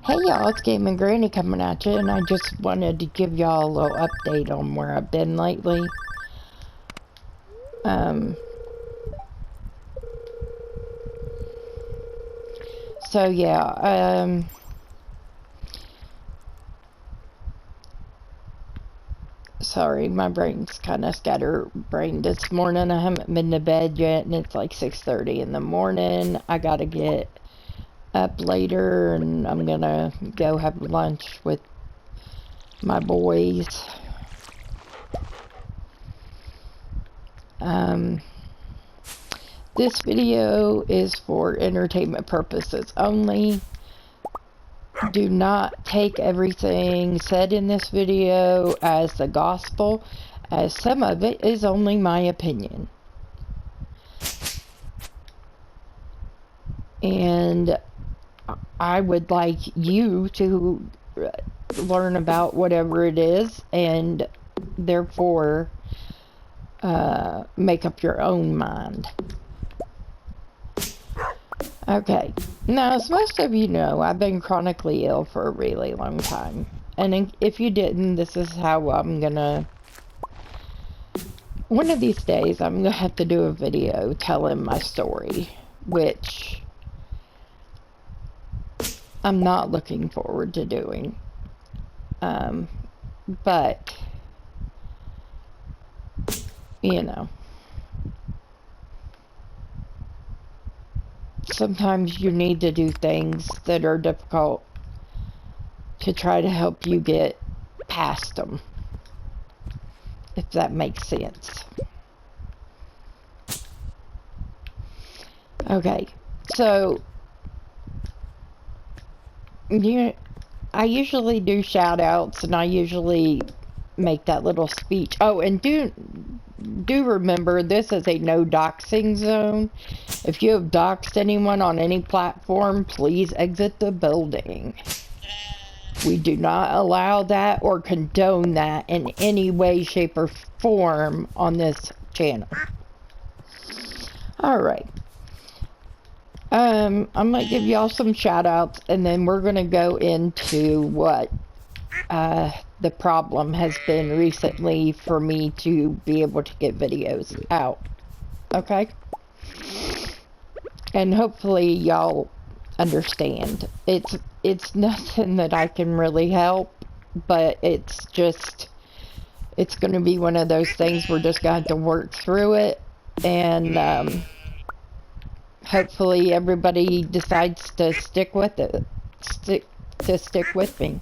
Hey y'all, it's Gaming Granny coming at you, and I just wanted to give y'all a little update on where I've been lately. So yeah, sorry, my brain's kind of scatterbrained this morning. I haven't been to bed yet, and it's like 6:30 in the morning. I gotta get up later, and I'm gonna go have lunch with my boys. This video is for entertainment purposes only. Do not take everything said in this video as the gospel, as some of it is only my opinion. And I would like you to learn about whatever it is and therefore make up your own mind. Okay, now as most of you know, I've been chronically ill for a really long time. And if you didn't, this is how I'm gonna... One of these days, I'm gonna have to do a video telling my story, which I'm not looking forward to doing. But, you know, sometimes you need to do things that are difficult to try to help you get past them, if that makes sense. Okay, so I usually do shout outs, and I usually make that little speech. Oh, and do remember, this is a no doxing zone. If you have doxed anyone on any platform, please exit the building. We do not allow that or condone that in any way, shape, or form on this channel. Alright. I'm gonna give y'all some shout outs, and then we're gonna go into what the problem has been recently for me to be able to get videos out. Okay? And hopefully y'all understand. It's nothing that I can really help, but it's gonna be one of those things we're just gonna have to work through it, and hopefully everybody decides to stick with it. Stick with me.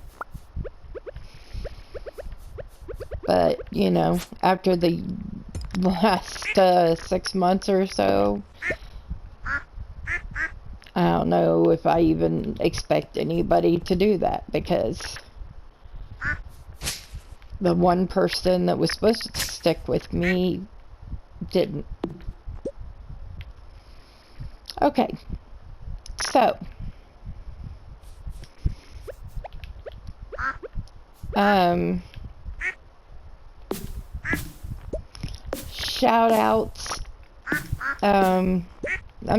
But, you know, after the last 6 months or so, I don't know if I even expect anybody to do that, because the one person that was supposed to stick with me didn't. Okay, so shout outs. I'm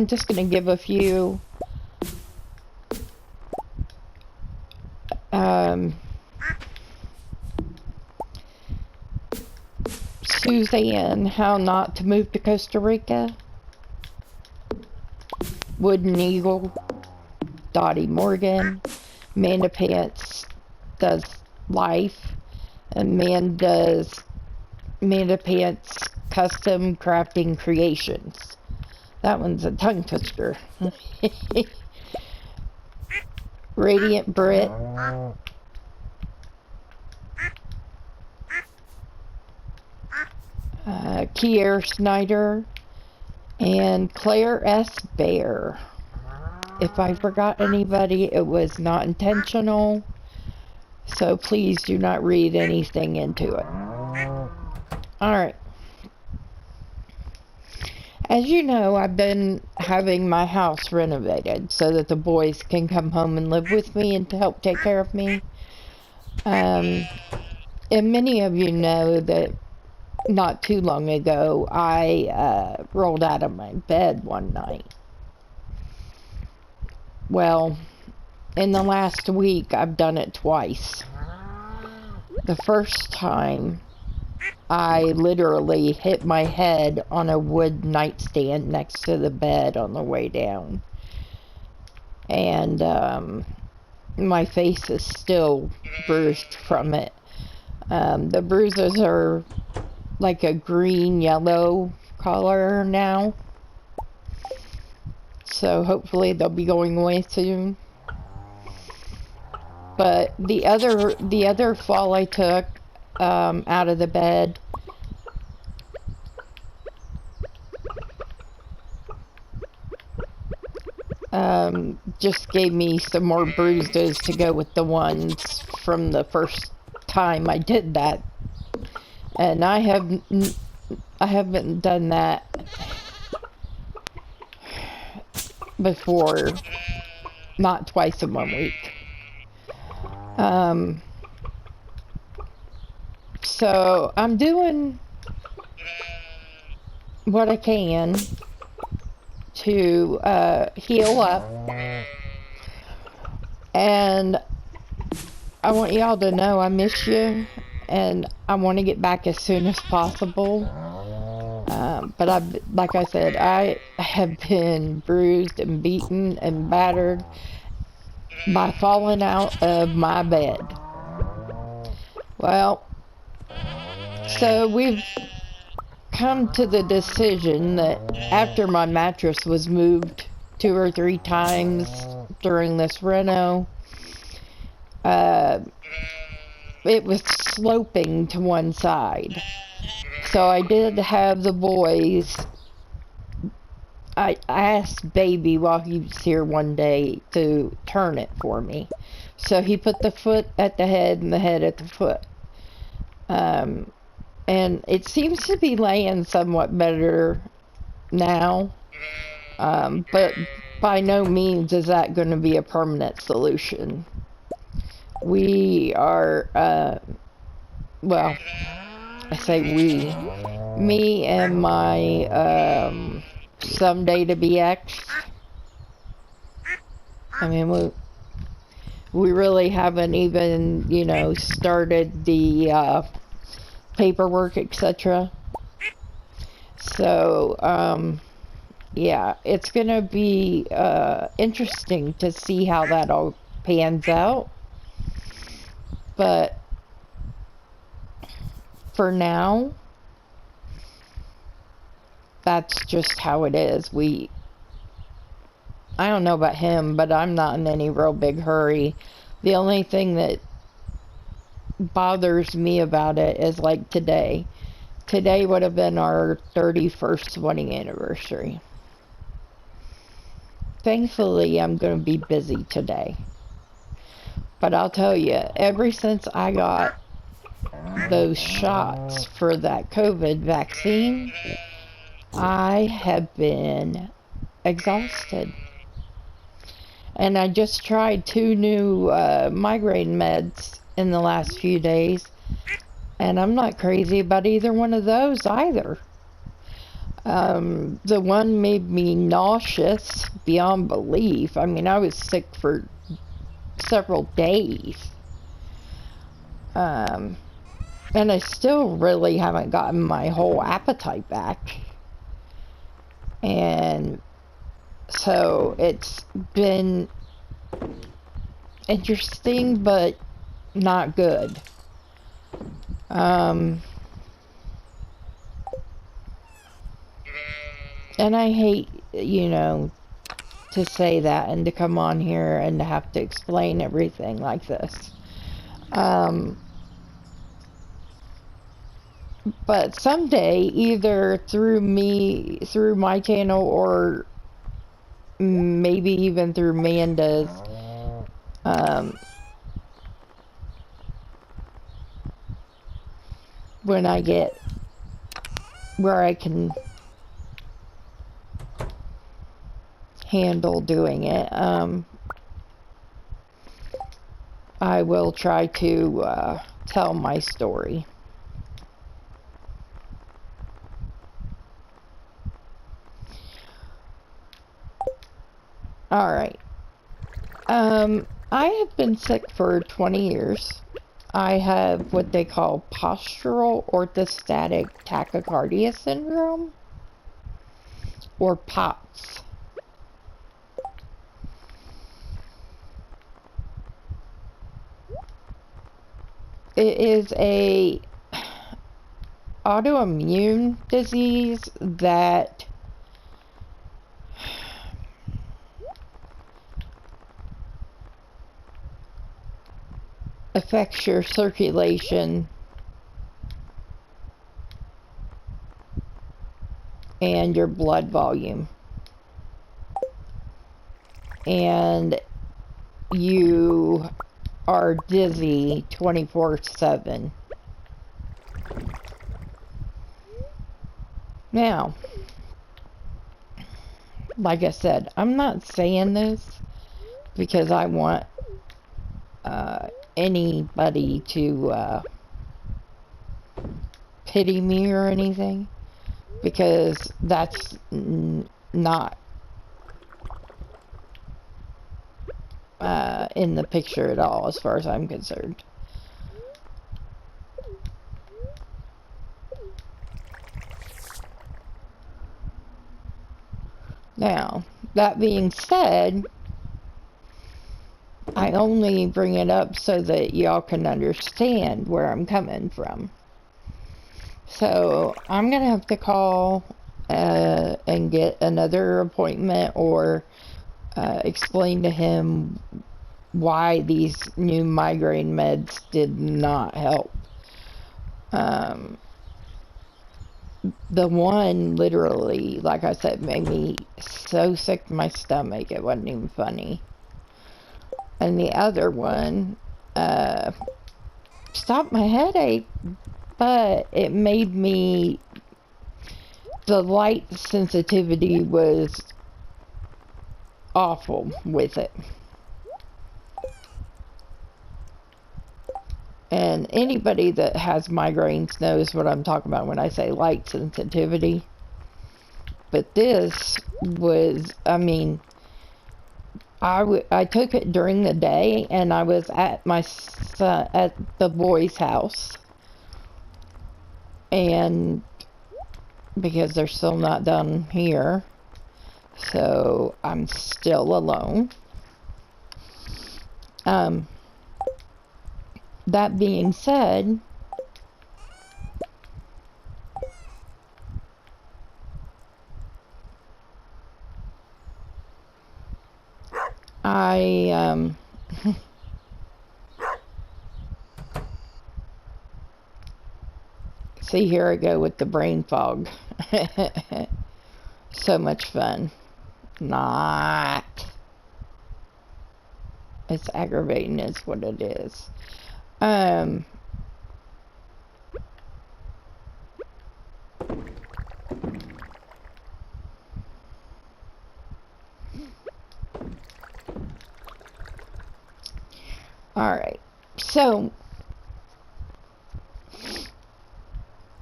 just gonna give a few. Suzanne, How Not to Move to Costa Rica. Wooden Eagle, Dottie Morgan, Amanda Pants Does Life, and Amanda Pants Custom Crafting Creations. That one's a tongue twister. Radiant Brit, Kier Snyder, and Claire S. Bear. If I forgot anybody, it was not intentional, so please do not read anything into it. Alright. As you know, I've been having my house renovated so that the boys can come home and live with me and to help take care of me. And many of you know that not too long ago, I rolled out of my bed one night. Well, in the last week, I've done it twice. The first time, I literally hit my head on a wood nightstand next to the bed on the way down. And my face is still bruised from it. The bruises are like a green-yellow color now. So hopefully they'll be going away soon. But the other fall I took out of the bed, just gave me some more bruises to go with the ones from the first time I did that. And I haven't done that before, not twice in 1 week. So I'm doing what I can to heal up, and I want y'all to know I miss you, and I want to get back as soon as possible. But like I said, I have been bruised and beaten and battered by falling out of my bed. Well, so we've come to the decision that after my mattress was moved 2 or 3 times during this reno, it was sloping to one side. So I did have the boys, I asked Baby while he was here one day to turn it for me. So he put the foot at the head and the head at the foot. And it seems to be laying somewhat better now. But by no means is that going to be a permanent solution. We are, well, I say we, me and my someday to be ex. I mean, we really haven't even, you know, started the paperwork, etc. So, yeah, it's gonna be interesting to see how that all pans out. But for now, that's just how it is. I don't know about him, but I'm not in any real big hurry. The only thing that bothers me about it is like today. Today would have been our 31st wedding anniversary. Thankfully, I'm going to be busy today. But I'll tell you, ever since I got those shots for that COVID vaccine, I have been exhausted. And I just tried 2 new migraine meds in the last few days, and I'm not crazy about either one of those either. The one made me nauseous beyond belief. I mean, I was sick for several days. And I still really haven't gotten my whole appetite back. And so it's been interesting, but not good. And I hate, you know, to say that and to come on here and to have to explain everything like this. But someday, either through my channel, or maybe even through Amanda's, when I get where I can handle doing it, I will try to tell my story. Alright. I have been sick for 20 years. I have what they call postural orthostatic tachycardia syndrome, or POTS. It is a autoimmune disease that affects your circulation and your blood volume, and you are dizzy 24/7. Now, like I said, I'm not saying this because I want anybody to pity me or anything, because that's not in the picture at all as far as I'm concerned. Now, that being said, I only bring it up so that y'all can understand where I'm coming from. So I'm gonna have to call and get another appointment, or explain to him why these new migraine meds did not help. The one literally, like I said, made me so sick to my stomach it wasn't even funny. And the other one stopped my headache, but it made me, the light sensitivity was awful with it. And anybody that has migraines knows what I'm talking about when I say light sensitivity. But this was, I mean, I took it during the day, and I was at my son, at the boys' house, and because they're still not done here, so I'm still alone. That being said, I see, here I go with the brain fog. So much fun. Not. It's aggravating is what it is. Alright, so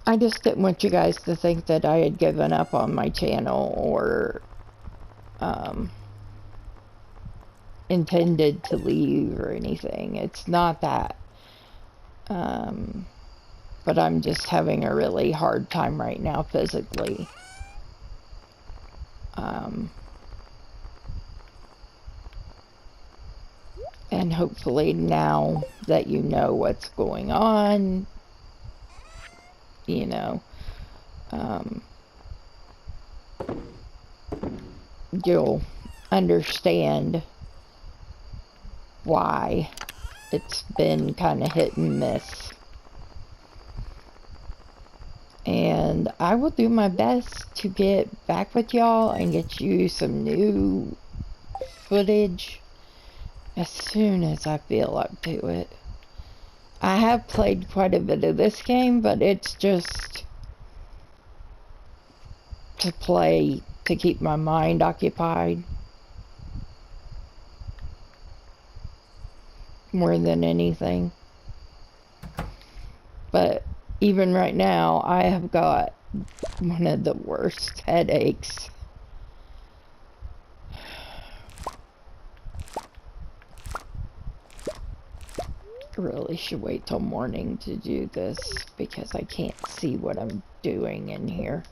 I just didn't want you guys to think that I had given up on my channel, or intended to leave or anything. It's not that. But I'm just having a really hard time right now physically. And hopefully now that you know what's going on, you know, you'll understand why it's been kind of hit and miss. And I will do my best to get back with y'all and get you some new footage as soon as I feel up to it. I have played quite a bit of this game, but it's just to play to keep my mind occupied more than anything. But even right now, I have got one of the worst headaches. really should wait till morning to do this because I can't see what I'm doing in here.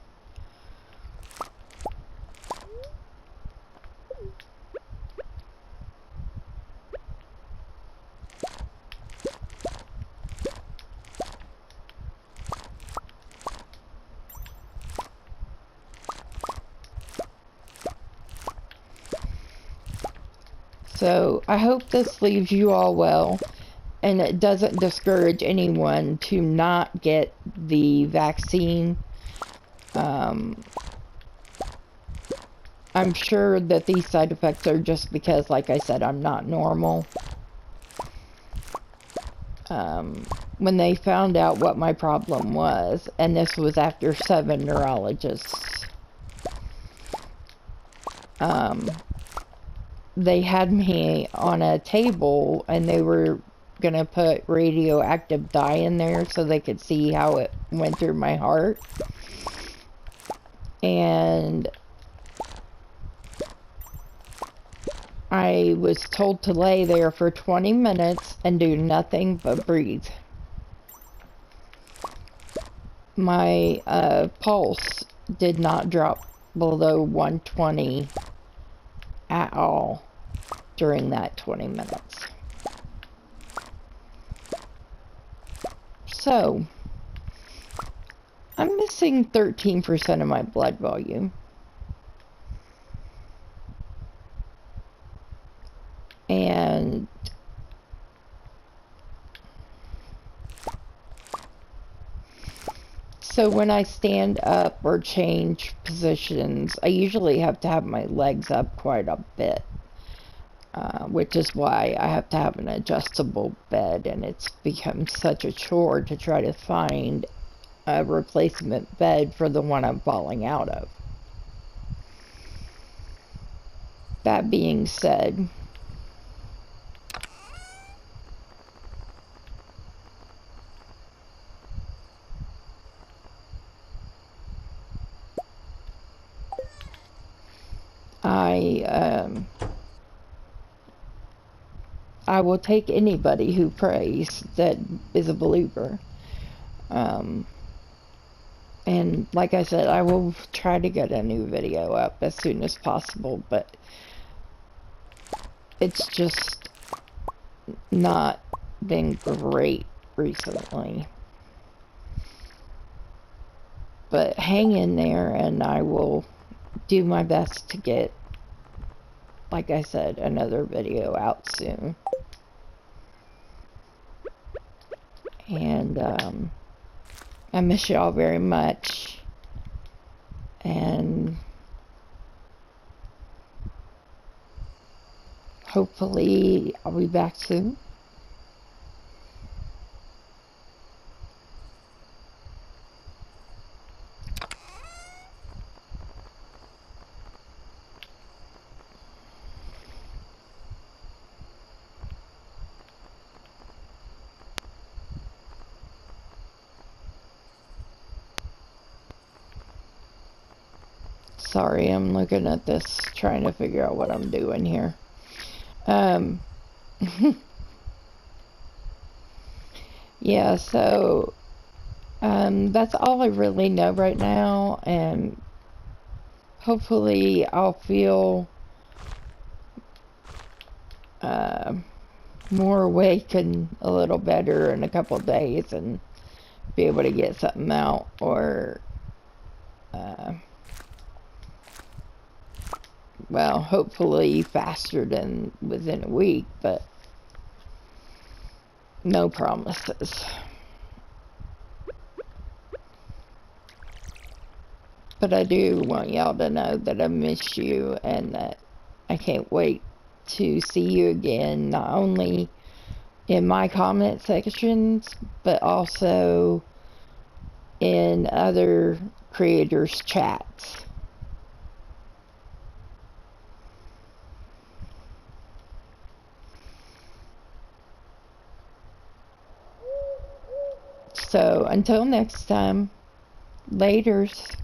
So I hope this leaves you all well, and it doesn't discourage anyone to not get the vaccine. I'm sure that these side effects are just because, like I said, I'm not normal. When they found out what my problem was, and this was after 7 neurologists, they had me on a table and they were gonna put radioactive dye in there so they could see how it went through my heart. And I was told to lay there for 20 minutes and do nothing but breathe. My pulse did not drop below 120 at all during that 20 minutes. So, I'm missing 13% of my blood volume. And so when I stand up or change positions, I usually have to have my legs up quite a bit, which is why I have to have an adjustable bed, and it's become such a chore to try to find a replacement bed for the one I'm falling out of. That being said, I will take anybody who prays that is a believer. And like I said, I will try to get a new video up as soon as possible, but it's just not been great recently. But hang in there and I will do my best to get, like I said, another video out soon. And I miss y'all very much. And hopefully I'll be back soon. Sorry, I'm looking at this, trying to figure out what I'm doing here. Yeah, so that's all I really know right now, and hopefully I'll feel more awake and a little better in a couple of days and be able to get something out, or well, hopefully faster than within a week, but no promises. But I do want y'all to know that I miss you and that I can't wait to see you again, not only in my comment sections, but also in other creators' chats. So until next time, laters.